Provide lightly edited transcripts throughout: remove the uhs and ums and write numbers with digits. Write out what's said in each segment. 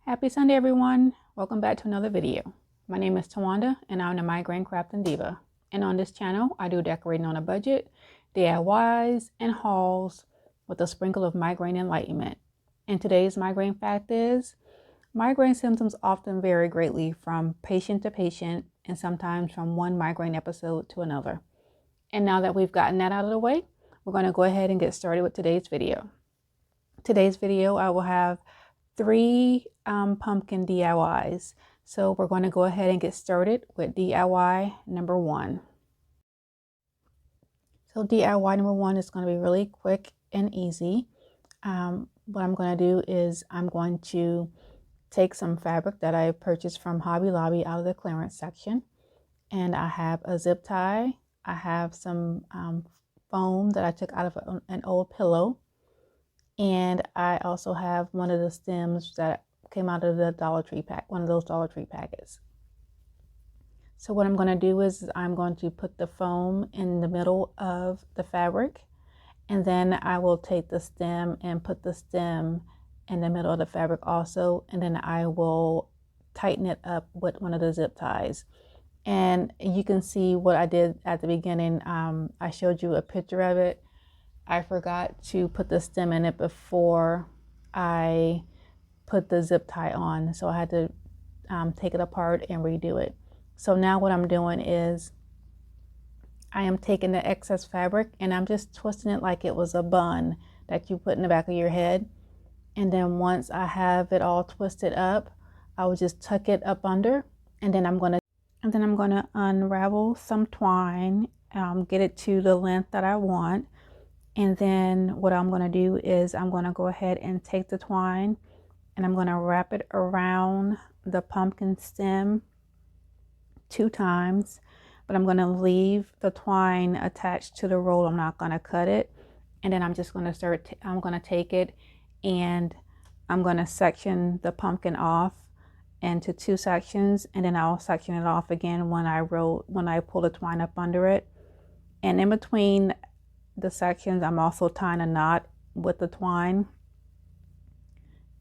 Happy Sunday, everyone. Welcome back to another video. My name is Tawanda, and I'm the Migraine Crafting Diva. And on this channel, I do decorating on a budget, DIYs, and hauls with a sprinkle of migraine enlightenment. And today's migraine fact is, migraine symptoms often vary greatly from patient to patient, and sometimes from one migraine episode to another. And now that we've gotten that out of the way, we're going to go ahead and get started with today's video. Today's video, I will have three pumpkin DIYs. So we're going to go ahead and get started with DIY number one. So DIY number one is going to be really quick and easy. What I'm going to do is I'm going to take some fabric that I purchased from Hobby Lobby out of the clearance section. And I have a zip tie. I have some foam that I took out of an old pillow. And I also have one of the stems that came out of the Dollar Tree pack, one of those Dollar Tree packets. So what I'm going to do is I'm going to put the foam in the middle of the fabric, and then I will take the stem and put the stem in the middle of the fabric also, and then I will tighten it up with one of the zip ties. And you can see what I did at the beginning. I showed you a picture of it. I forgot to put the stem in it before I put the zip tie on, so I had to take it apart and redo it. So now what I'm doing is I am taking the excess fabric and I'm just twisting it like it was a bun that you put in the back of your head. And then once I have it all twisted up, I will just tuck it up under, and then I'm going to unravel some twine, get it to the length that I want. And then what I'm going to do is I'm going to go ahead and take the twine and I'm going to wrap it around the pumpkin stem 2 times, but I'm going to leave the twine attached to the roll. I'm not going to cut it. And then I'm just going to I'm going to take it and I'm going to section the pumpkin off into 2 sections, and then I'll section it off again when I pull the twine up under it. And in between the sections, I'm also tying a knot with the twine.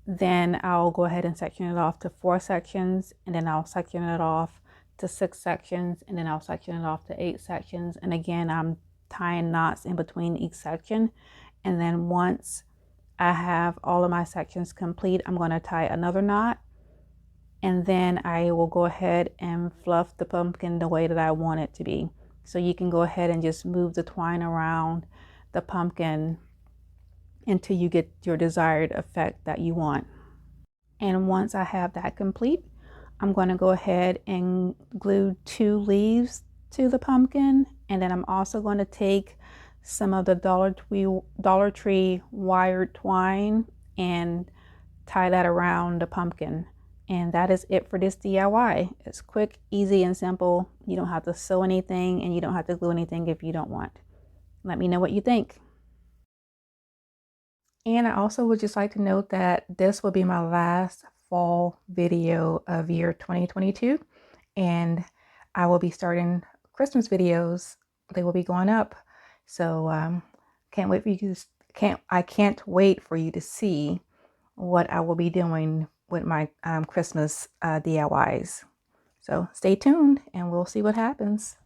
Then I'll go ahead and section it off to 4 sections, and then I'll section it off to 6 sections, and then I'll section it off to 8 sections. And again, I'm tying knots in between each section. And then once I have all of my sections complete, I'm going to tie another knot, and then I will go ahead and fluff the pumpkin the way that I want it to be. So you can go ahead and just move the twine around the pumpkin until you get your desired effect that you want. And once I have that complete, I'm going to go ahead and glue 2 leaves to the pumpkin. And then I'm also going to take some of the Dollar Tree wired twine and tie that around the pumpkin. And that is it for this DIY. It's quick, easy, and simple. You don't have to sew anything and you don't have to glue anything if you don't want. Let me know what you think. And I also would just like to note that this will be my last fall video of year 2022. And I will be starting Christmas videos. They will be going up. So can't wait for you to see what I will be doing with my Christmas DIYs. So stay tuned and we'll see what happens.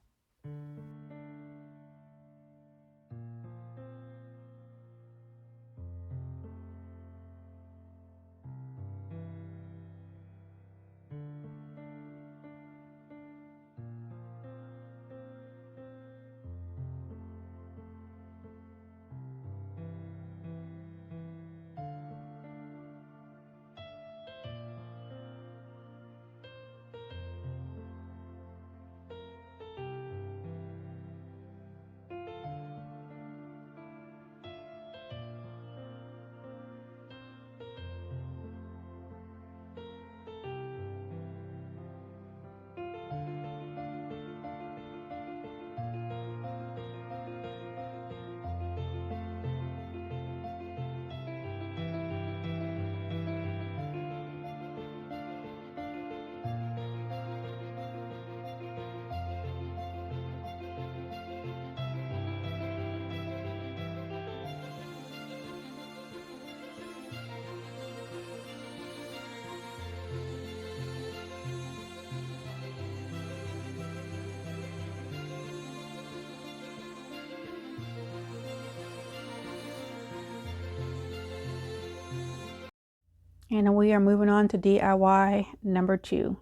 And we are moving on to DIY number 2.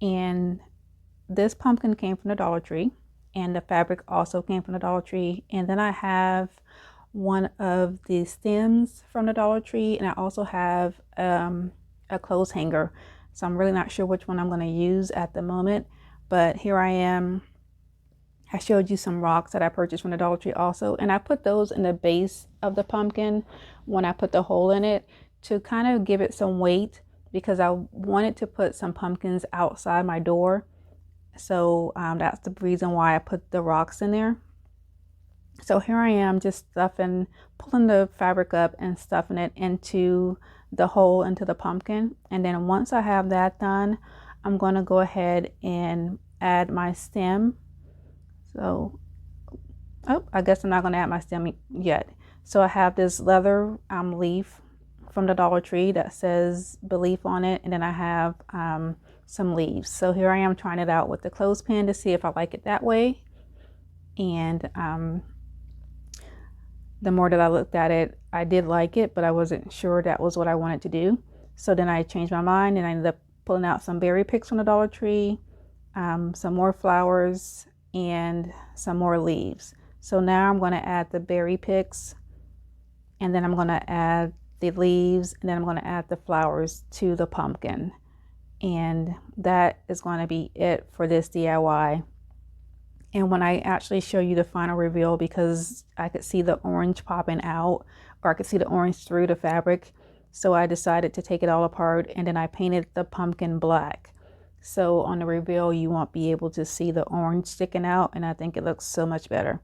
And this pumpkin came from the Dollar Tree, and the fabric also came from the Dollar Tree. And then I have one of the stems from the Dollar Tree, and I also have a clothes hanger. So I'm really not sure which one I'm going to use at the moment, but here I am. I showed you some rocks that I purchased from the Dollar Tree also, and I put those in the base of the pumpkin when I put the hole in it to kind of give it some weight, because I wanted to put some pumpkins outside my door. So that's the reason why I put the rocks in there. So here I am just pulling the fabric up and stuffing it into the hole into the pumpkin. And then once I have that done, I'm going to go ahead and add my stem. So, I guess I'm not going to add my stem yet. So I have this leather leaf from the Dollar Tree that says Belief on it. And then I have some leaves. So here I am trying it out with the clothespin to see if I like it that way. And the more that I looked at it, I did like it, but I wasn't sure that was what I wanted to do. So then I changed my mind and I ended up pulling out some berry picks from the Dollar Tree, some more flowers, and some more leaves. So now I'm going to add the berry picks, and then I'm going to add the leaves, and then I'm going to add the flowers to the pumpkin. And that is going to be it for this DIY. And when I actually show you the final reveal, because I could see the orange popping out, or I could see the orange through the fabric, so I decided to take it all apart, and then I painted the pumpkin black. So on the reveal, you won't be able to see the orange sticking out, and I think it looks so much better.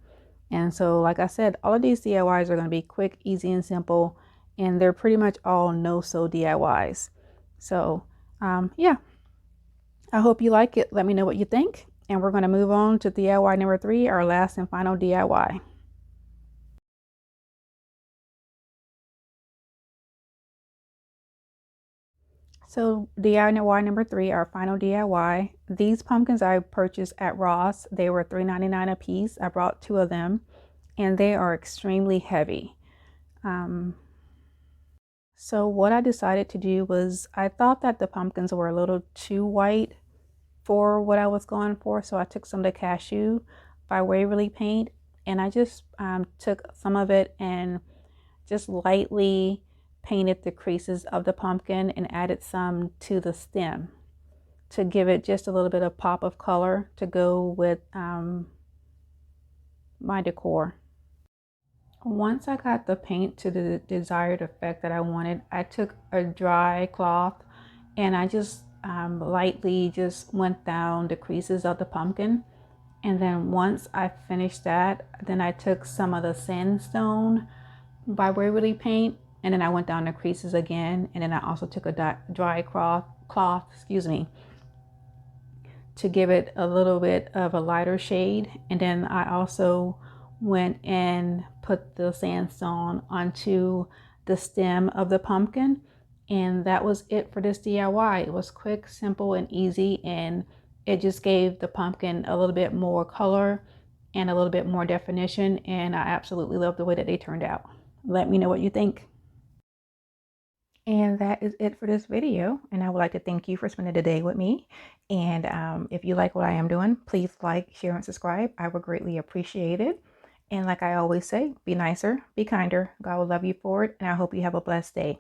And so, like I said, all of these DIYs are going to be quick, easy, and simple, and they're pretty much all no-sew DIYs. So, yeah, I hope you like it. Let me know what you think. And we're going to move on to DIY number 3, our last and final DIY. So DIY number 3, our final DIY. These pumpkins I purchased at Ross. They were $3.99 a piece. I brought 2 of them, and they are extremely heavy. So what I decided to do was, I thought that the pumpkins were a little too white for what I was going for. So I took some of the Cashew by Waverly paint, and I just took some of it and just lightly painted the creases of the pumpkin and added some to the stem to give it just a little bit of pop of color to go with my decor. Once I got the paint to the desired effect that I wanted, I took a dry cloth and I just lightly just went down the creases of the pumpkin. And then once I finished that, then I took some of the sandstone by Waverly paint, and then I went down the creases again. And then I also took a dry cloth, to give it a little bit of a lighter shade. And then I also went and put the sandstone onto the stem of the pumpkin. And that was it for this DIY. It was quick, simple, and easy, and it just gave the pumpkin a little bit more color and a little bit more definition, and I absolutely love the way that they turned out. Let me know what you think. And that is it for this video. And I would like to thank you for spending the day with me. And if you like what I am doing, please like, share, and subscribe. I would greatly appreciate it. And like I always say, be nicer, be kinder. God will love you for it. And I hope you have a blessed day.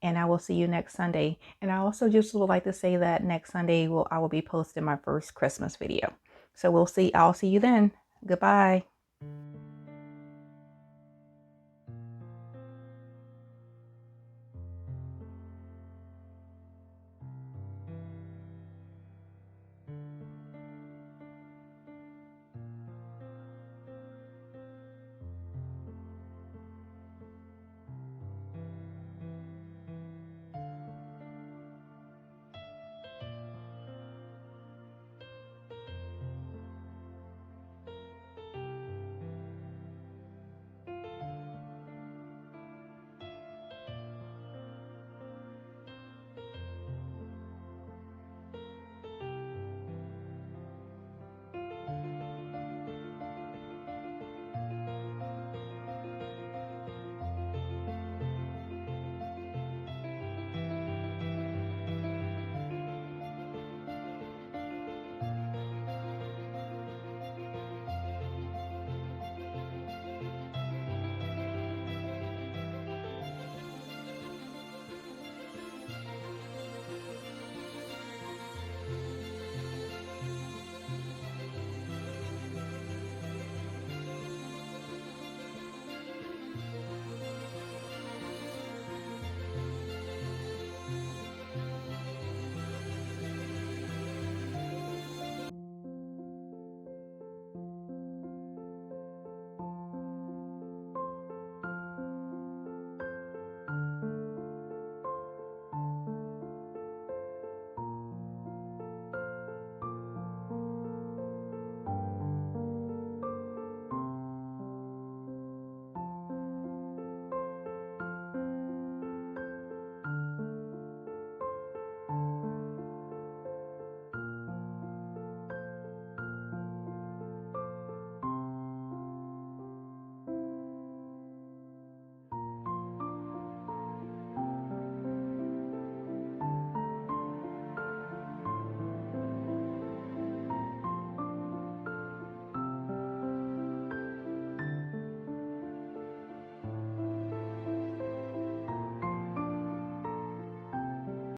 And I will see you next Sunday. And I also just would like to say that next Sunday I will be posting my first Christmas video. So I'll see you then. Goodbye.